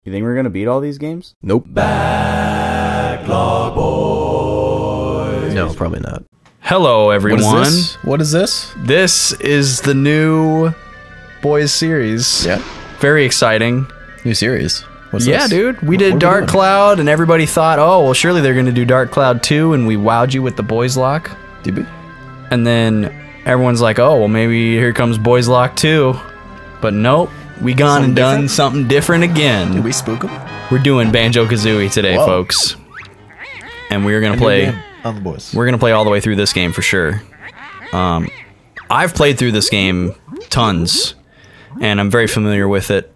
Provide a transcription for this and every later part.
You think we're gonna beat all these games? Nope. Backlog boys. No, probably not. Hello, everyone. What is this? This is the new Boys series. Yeah. Very exciting. New series. What's Yeah, this? dude. We What did are we Dark doing? Cloud, and everybody thought, oh, well, surely they're going to do Dark Cloud 2, and we wowed you with the Boys Lock. Did we? And then everyone's like, oh, well, maybe here comes Boys Lock 2. But nope. We gone Something and done different? something different again. Did we spook them? We're doing Banjo-Kazooie today, Whoa. folks. And we're going to play... on the boys. We're gonna play all the way through this game for sure. I've played through this game tons, and I'm very familiar with it.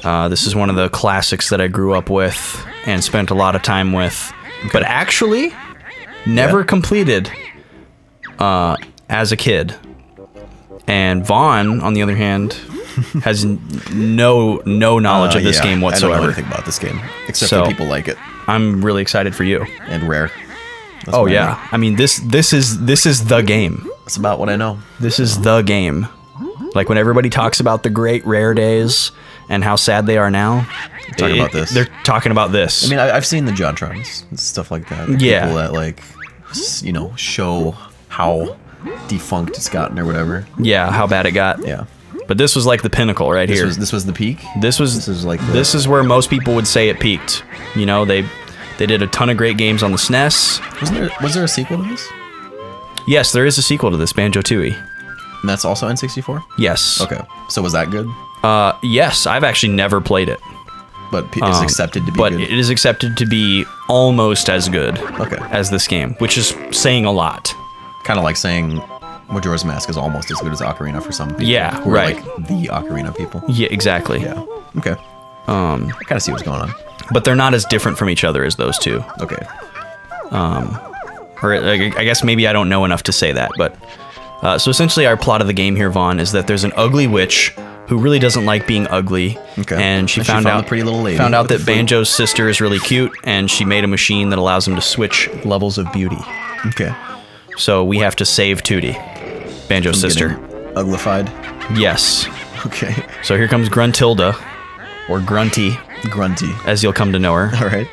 This is one of the classics that I grew up with and spent a lot of time with, but actually never completed as a kid. And Vaughn, on the other hand, has no knowledge of this game I don't whatsoever. know anything about this game except So- that people like it I'm really excited for you. and rare. That's Oh what I yeah, know. I mean this is the game. That's about what I know. This is the game. Like when everybody talks about the great rare days and how sad they are now, Talking about this. They're talking about this. I mean, I've seen the JonTrons and stuff like that. Yeah. People that like, you know, show how defunct it's gotten or whatever. yeah, how bad it got. Yeah. But this was like the pinnacle right here. This was the peak. This was this is where most people would say it peaked. You know, they did a ton of great games on the SNES. Was there a sequel to this? Yes, there is a sequel to this, Banjo-Tooie. And that's also N64? Yes. Okay. So was that good? Yes, I've actually never played it. But it's accepted to be But good? it is accepted to be almost as good Okay. as this game, which is saying a lot. Kind of like saying Majora's Mask is almost as good as Ocarina for some people. Yeah, who are right. like the Ocarina people. Yeah, exactly. Yeah. Okay. I kind of see what's going on. But they're not as different from each other as those two. Okay. Or I guess maybe I don't know enough to say that, but... so essentially our plot of the game here, Vaughn, is that there's an ugly witch who really doesn't like being ugly. Okay. And she And she found found out the pretty little lady found out with that the flute. Banjo's sister is really cute, and she made a machine that allows him to switch levels of beauty. Okay. So we have to save Tootie, Banjo's sister. Getting uglified. Yes. Okay. So here comes Gruntilda, or Grunty, Grunty. as you'll come to know her. All right.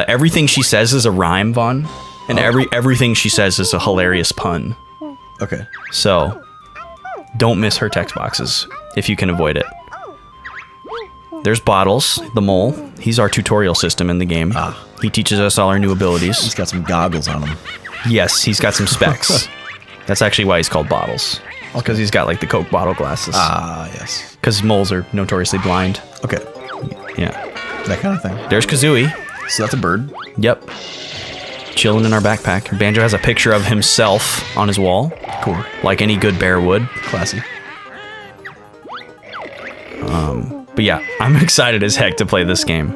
Everything she says is a rhyme, Vaughn, and everything she says is a hilarious pun. Okay. So, don't miss her text boxes if you can avoid it. There's Bottles, the mole. He's our tutorial system in the game. He teaches us all our new abilities. He's got some goggles on him. Yes, he's got some specs. That's actually why he's called Bottles. Because he's got like the Coke bottle glasses. Ah, yes. Because moles are notoriously blind. Okay. Yeah. That kind of thing. There's Kazooie. So that's a bird. Yep. Chilling in our backpack. Banjo has a picture of himself on his wall. Cool. Like any good bear would. Classy. But yeah, I'm excited as heck to play this game.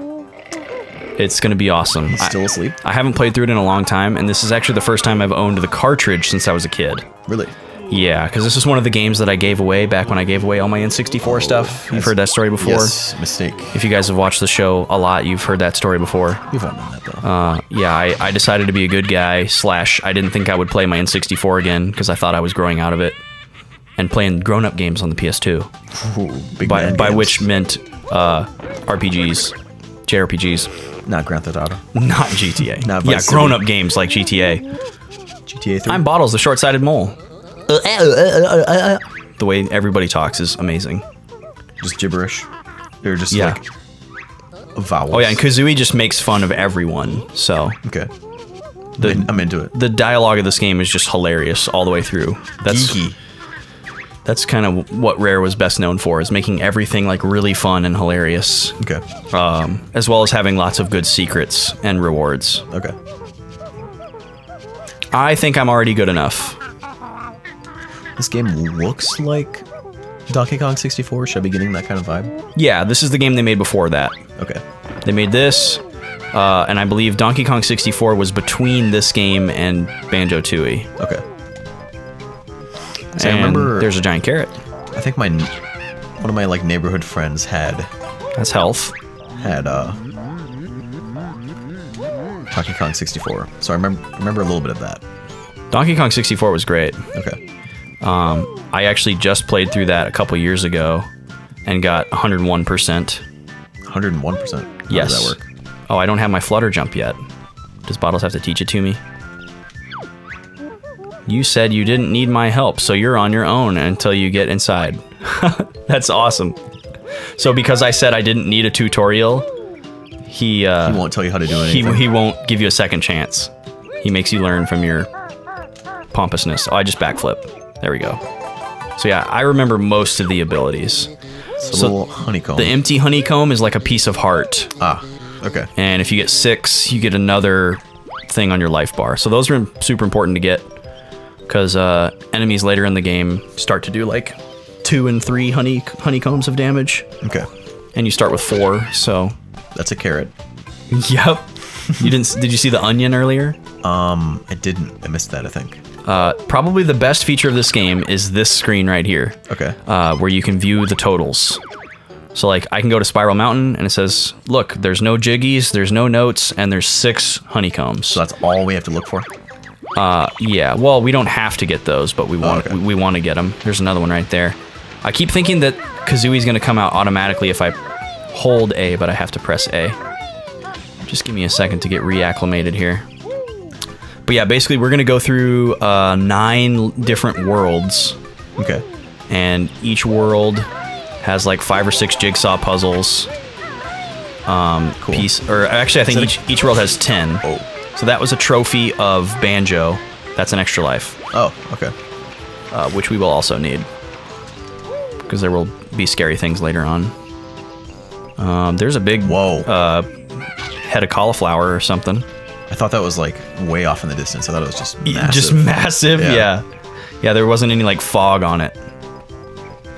It's gonna be awesome. He's still asleep? I haven't played through it in a long time, and this is actually the first time I've owned the cartridge since I was a kid. Really? Yeah, because this is one of the games that I gave away back when I gave away all my N64 stuff. You've heard that story before? Yes. Mistake. If you guys have watched the show a lot, you've heard that story before. We've all done that, though. Yeah, I decided to be a good guy, / I didn't think I would play my N64 again, because I thought I was growing out of it, and playing grown-up games on the PS2. Ooh, big By man games. which meant RPGs, JRPGs, Not Grand Theft Auto. not GTA. Not Yeah, Vice City. grown-up games like GTA. GTA 3. I'm Bottles, the short-sighted mole. The way everybody talks is amazing. Just gibberish. They're just Yeah. like vowels. Oh yeah, and Kazooie just makes fun of everyone, so Okay. the I'm into it. the dialogue of this game is just hilarious all the way through. Geeky. That's kind of what Rare was best known for, is making everything like really fun and hilarious, Okay. as well as having lots of good secrets and rewards. Okay. I think I'm already good enough. This game looks like Donkey Kong 64. Should I be getting that kind of vibe? Yeah, this is the game they made before that. Okay. They made this, and I believe Donkey Kong 64 was between this game and Banjo-Tooie. Okay. So I And remember there's a giant carrot. I think one of my like neighborhood friends had That's health. Donkey Kong 64. So I remember a little bit of that. Donkey Kong 64 was great. Okay. I actually just played through that a couple years ago and got 101%. 101%. How Yes. does that work? Oh, I don't have my flutter jump yet. Does Bottles have to teach it to me? You said you didn't need my help, so you're on your own until you get inside. That's awesome. So because I said I didn't need a tutorial, he won't tell you how to do anything. He won't give you a second chance. He makes you learn from your pompousness. Oh, I just backflip. There we go. So yeah, I remember most of the abilities. It's a little honeycomb. The empty honeycomb is like a piece of heart. Ah, okay. And if you get 6, you get another thing on your life bar. So those are super important to get, because enemies later in the game start to do like 2 and 3 honeycombs of damage. Okay. And you start with 4, so... That's a carrot. Yep. You didn't? Did you see the onion earlier? I didn't. I missed that, I think. Probably the best feature of this game is this screen right here. Okay. Where you can view the totals. So like, I can go to Spiral Mountain and it says, look, there's no jiggies, there's no notes, and there's 6 honeycombs. So that's all we have to look for? Yeah. Well, we don't have to get those, but we want we want to get them. There's another one right there. I keep thinking that Kazooie's going to come out automatically if I hold A, but I have to press A. Just give me a second to get reacclimated here. But yeah, basically we're going to go through 9 different worlds. Okay. And each world has like 5 or 6 jigsaw puzzles. Cool. Actually, I think each world has 10. Oh. So that was a trophy of Banjo. That's an extra life. Oh, okay. Which we will also need, because there will be scary things later on. There's a big head of cauliflower or something. I thought that was like way off in the distance. I thought it was just massive. Just massive, yeah. Yeah, there wasn't any like fog on it.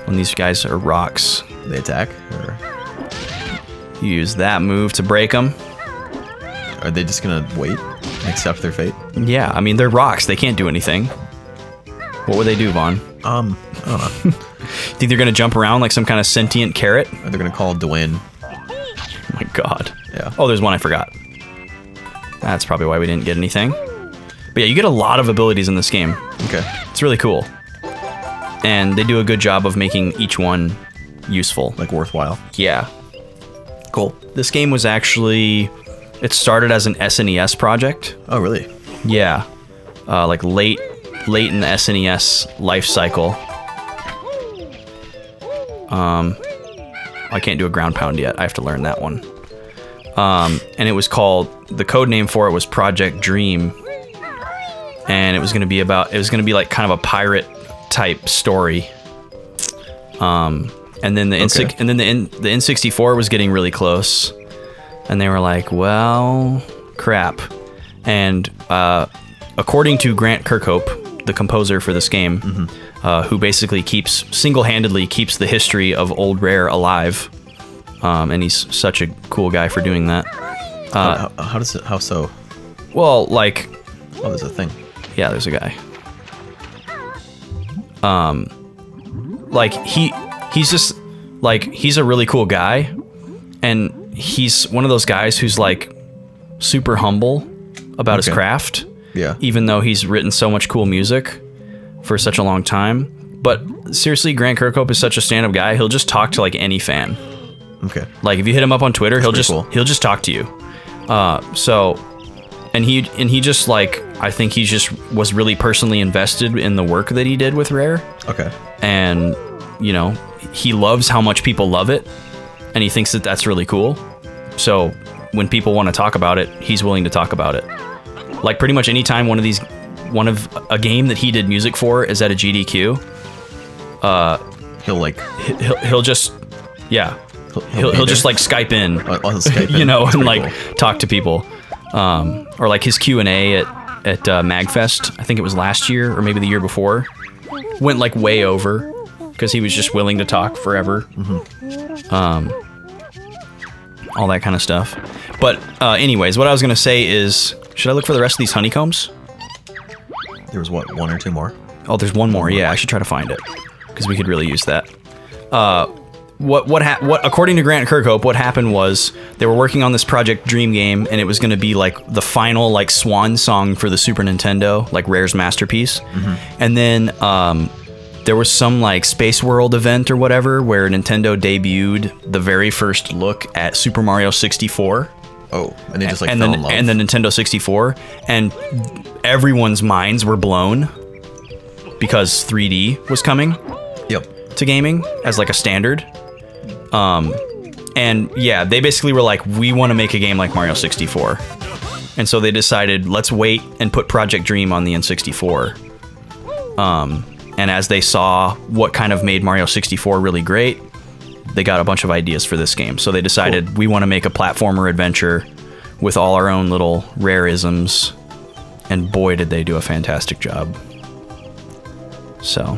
When these guys are rocks. They attack? Or you use that move to break them. are they just gonna wait and accept their fate? Yeah, I mean, they're rocks. They can't do anything. What would they do, Vaughn? I don't know. Think they're gonna jump around like some kind of sentient carrot? Or they're gonna call Dwayne. Oh my god. Yeah. Oh, there's one I forgot. That's probably why we didn't get anything. But yeah, you get a lot of abilities in this game. Okay. It's really cool. And they do a good job of making each one useful. Like worthwhile. Yeah. Cool. This game was actually... It started as an SNES project. Oh, really? Yeah. Like late in the SNES life cycle. I can't do a ground pound yet. I have to learn that one. And it was called... The code name for it was Project Dream. And it was going to be about... It was going to be like kind of a pirate type story. And then the N64 was getting really close. And they were like, well, crap. And according to Grant Kirkhope, the composer for this game, who basically single-handedly keeps the history of Old Rare alive, and he's such a cool guy for doing that. How so? Well, like... Oh, there's a thing. Yeah, there's a guy. Like, he's just... Like, he's a really cool guy, and he's one of those guys who's, like, super humble about his craft. Yeah. Even though he's written so much cool music for such a long time. But seriously, Grant Kirkhope is such a stand-up guy, he'll just talk to, like, any fan. Okay. Like, if you hit him up on Twitter, he'll just talk to you. And he just, like, I think he just was really personally invested in the work that he did with Rare. Okay. And, you know, he loves how much people love it, and he thinks that that's really cool. So when people want to talk about it, he's willing to talk about it. Like, pretty much any time one of a game that he did music for is at a GDQ, he'll just, yeah, he'll just like Skype in, Skype in. you know, and cool. like talk to people. Or like his Q&A at MagFest, I think it was last year or maybe the year before, went like way over because he was just willing to talk forever. All that kind of stuff. But anyways, what I was gonna say is, should I look for the rest of these honeycombs? There was what, 1 or 2 more? Oh, there's one more. Yeah, I should try to find it because we could really use that. According to Grant Kirkhope, what happened was they were working on this Project Dream game, and it was going to be like the final like swan song for the Super Nintendo, like Rare's masterpiece. And then there was some like Space World event or whatever where Nintendo debuted the very first look at Super Mario 64. Oh, and they just like fell in love. And the Nintendo 64, and everyone's minds were blown because 3D was coming. Yep. To gaming as like a standard. And yeah, they basically were like, we want to make a game like Mario 64. And so they decided, let's wait and put Project Dream on the N64. And as they saw what kind of made Mario 64 really great, they got a bunch of ideas for this game. So they decided, we want to make a platformer adventure with all our own little rare-isms. And boy, did they do a fantastic job. So,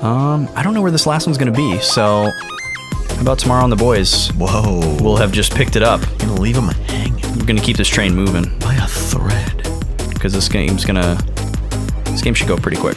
I don't know where this last one's going to be, so how about tomorrow on the boys? Whoa. We'll have just picked it up. You're gonna leave them hanging. We're gonna keep this train moving. By a thread. Because this game should go pretty quick.